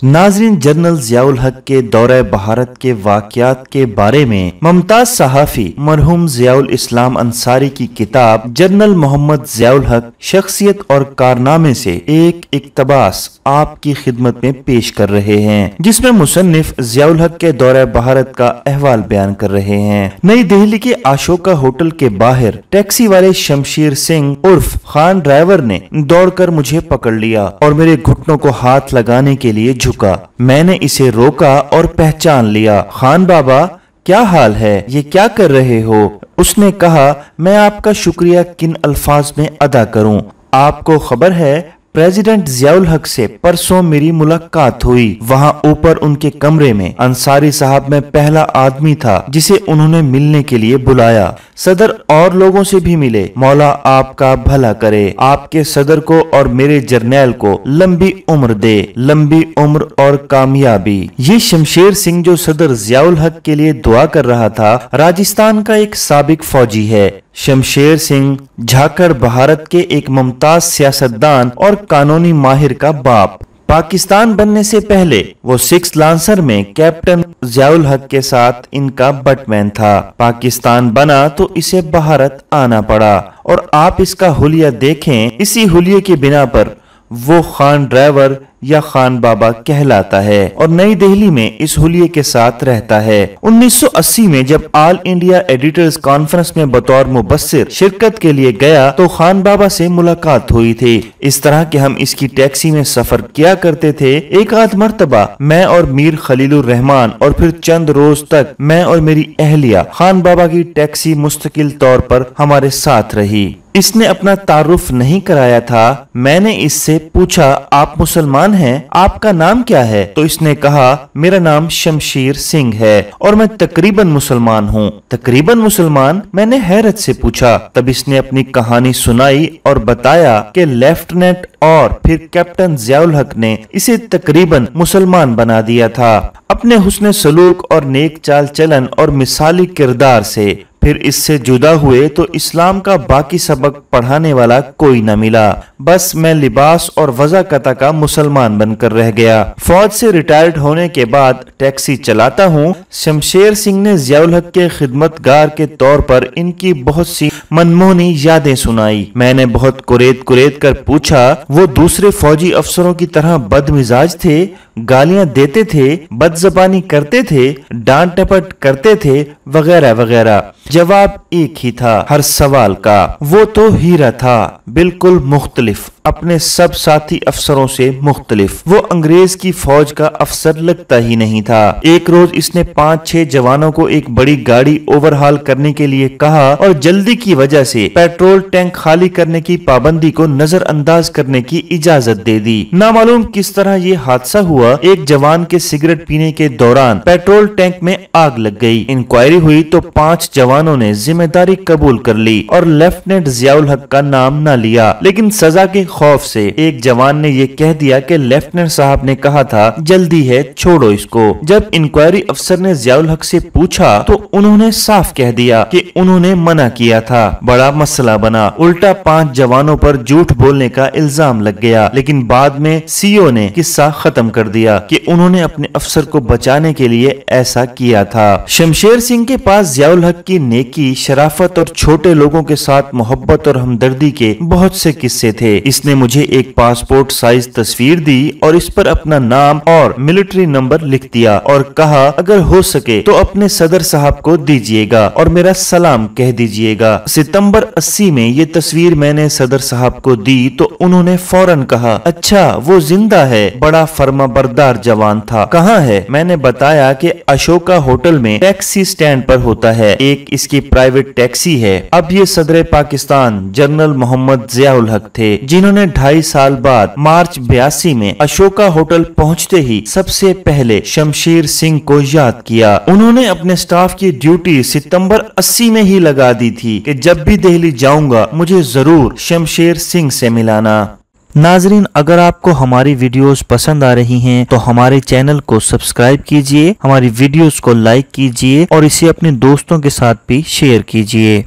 नाज़रीन, जनरल ज़ियाउल हक के दौरे भारत के वाक़यात के बारे में मुमताज सहाफ़ी मरहूम ज़ियाउल इस्लाम अंसारी की किताब जनरल मोहम्मद ज़ियाउल हक शख्सियत और कारनामे से एक इक़्तिबास आपकी खिदमत में पेश कर रहे हैं, जिसमें मुसन्निफ ज़ियाउल हक के दौरे भारत का अहवाल बयान कर रहे हैं। नई दिल्ली के अशोका होटल के बाहर टैक्सी वाले शमशेर सिंह उर्फ खान ड्राइवर ने दौड़कर मुझे पकड़ लिया और मेरे घुटनों को हाथ लगाने के लिए झुका। मैंने इसे रोका और पहचान लिया। खान बाबा, क्या हाल है? ये क्या कर रहे हो? उसने कहा, मैं आपका शुक्रिया किन अल्फाज में अदा करूं? आपको खबर है प्रेसिडेंट ज़ियाउल हक से परसों मेरी मुलाकात हुई। वहाँ ऊपर उनके कमरे में अंसारी साहब में पहला आदमी था जिसे उन्होंने मिलने के लिए बुलाया। सदर और लोगों से भी मिले। मौला आपका भला करे, आपके सदर को और मेरे जर्नैल को लंबी उम्र दे, लंबी उम्र और कामयाबी। ये शमशेर सिंह जो सदर ज़ियाउल हक के लिए दुआ कर रहा था, राजस्थान का एक साबिक फौजी है। शमशेर सिंह झाकड़ भारत के एक मुमताज सियासतदान और कानूनी माहिर का बाप। पाकिस्तान बनने से पहले वो 6 लांसर में कैप्टन ज़ियाउल हक के साथ इनका बटमैन था। पाकिस्तान बना तो इसे भारत आना पड़ा और आप इसका हुलिया देखें। इसी हुलिये की बिना पर वो खान ड्राइवर या खान बाबा कहलाता है और नई दिल्ली में इस हुलिये के साथ रहता है। 1980 में जब ऑल इंडिया एडिटर्स कॉन्फ्रेंस में बतौर मुबस्सिर शिरकत के लिए गया तो खान बाबा से मुलाकात हुई थी। इस तरह के हम इसकी टैक्सी में सफर किया करते थे। एक आध मर्तबा मैं और मीर खलीलुर रहमान और फिर चंद रोज तक मैं और मेरी अहलिया खान बाबा की टैक्सी मुस्तकिल तौर पर हमारे साथ रही। इसने अपना तारुफ नहीं कराया था। मैंने इससे पूछा, आप मुसलमान हैं? आपका नाम क्या है? तो इसने कहा, मेरा नाम शमशेर सिंह है और मैं तकरीबन मुसलमान हूँ। तकरीबन मुसलमान? मैंने हैरत से पूछा। तब इसने अपनी कहानी सुनाई और बताया कि लेफ्टिनेंट और फिर कैप्टन ज़ियाउल हक ने इसे तकरीबन मुसलमान बना दिया था अपने हुस्न सलूक और नेक चाल चलन और मिसाली किरदार से। फिर इससे जुदा हुए तो इस्लाम का बाकी सबक पढ़ाने वाला कोई न मिला। बस मैं लिबास और वज़ाकता का मुसलमान बनकर रह गया। फौज से रिटायर्ड होने के बाद टैक्सी चलाता हूँ। शमशेर सिंह ने ज़ियाउल हक के खिदमतगार के तौर पर इनकी बहुत सी मनमोहनी यादें सुनाई। मैंने बहुत कुरेद कर पूछा, वो दूसरे फौजी अफसरों की तरह बदमिजाज थे? गालियां देते थे? बदजबानी करते थे? डांट टपट करते थे? वगैरह वगैरह। जवाब एक ही था हर सवाल का, वो तो हीरा था, बिल्कुल मुख्तलिफ, अपने सब साथी अफसरों से मुख्तलिफ। वो अंग्रेज की फौज का अफसर लगता ही नहीं था। एक रोज इसने 5-6 जवानों को एक बड़ी गाड़ी ओवरहाल करने के लिए कहा और जल्दी की वजह से पेट्रोल टैंक खाली करने की पाबंदी को नजरअंदाज करने की इजाजत दे दी। नामालूम किस तरह ये हादसा हुआ। एक जवान के सिगरेट पीने के दौरान पेट्रोल टैंक में आग लग गई। इंक्वायरी हुई तो 5 जवानों ने जिम्मेदारी कबूल कर ली और लेफ्टिनेंट ज़ियाउल हक का नाम न लिया, लेकिन सजा के खौफ से एक जवान ने ये कह दिया कि लेफ्टिनेंट साहब ने कहा था जल्दी है, छोड़ो इसको। जब इंक्वायरी अफसर ने ज़ियाउल हक से पूछा तो उन्होंने साफ कह दिया कि उन्होंने मना किया था। बड़ा मसला बना। उल्टा 5 जवानों पर झूठ बोलने का इल्जाम लग गया, लेकिन बाद में सीओ ने किस्सा खत्म कर दिया कि उन्होंने अपने अफसर को बचाने के लिए ऐसा किया था। शमशेर सिंह के पास ज़ियाउल हक की नेकी, शराफत और छोटे लोगों के साथ मोहब्बत और हमदर्दी के बहुत से किस्से थे। इसने मुझे एक पासपोर्ट साइज तस्वीर दी और इस पर अपना नाम और मिलिट्री नंबर लिख दिया और कहा, अगर हो सके तो अपने सदर साहब को दीजिएगा और मेरा सलाम कह दीजिएगा। सितंबर 80 में ये तस्वीर मैंने सदर साहब को दी तो उन्होंने फौरन कहा, अच्छा वो जिंदा है? बड़ा फर्माबरदार जवान था। कहाँ है? मैंने बताया कि अशोका होटल में टैक्सी स्टैंड पर होता है, एक इसकी प्राइवेट टैक्सी है। अब ये सदर पाकिस्तान जनरल मोहम्मद ज़ियाउल हक थे, जिन्होंने 2.5 साल बाद मार्च 82 में अशोका होटल पहुंचते ही सबसे पहले शमशेर सिंह को याद किया। उन्होंने अपने स्टाफ की ड्यूटी सितंबर 80 में ही लगा दी थी कि जब भी दिल्ली जाऊंगा मुझे जरूर शमशेर सिंह से मिलाना। नाजरीन, अगर आपको हमारी वीडियोस पसंद आ रही हैं तो हमारे चैनल को सब्सक्राइब कीजिए, हमारी वीडियोस को लाइक कीजिए और इसे अपने दोस्तों के साथ भी शेयर कीजिए।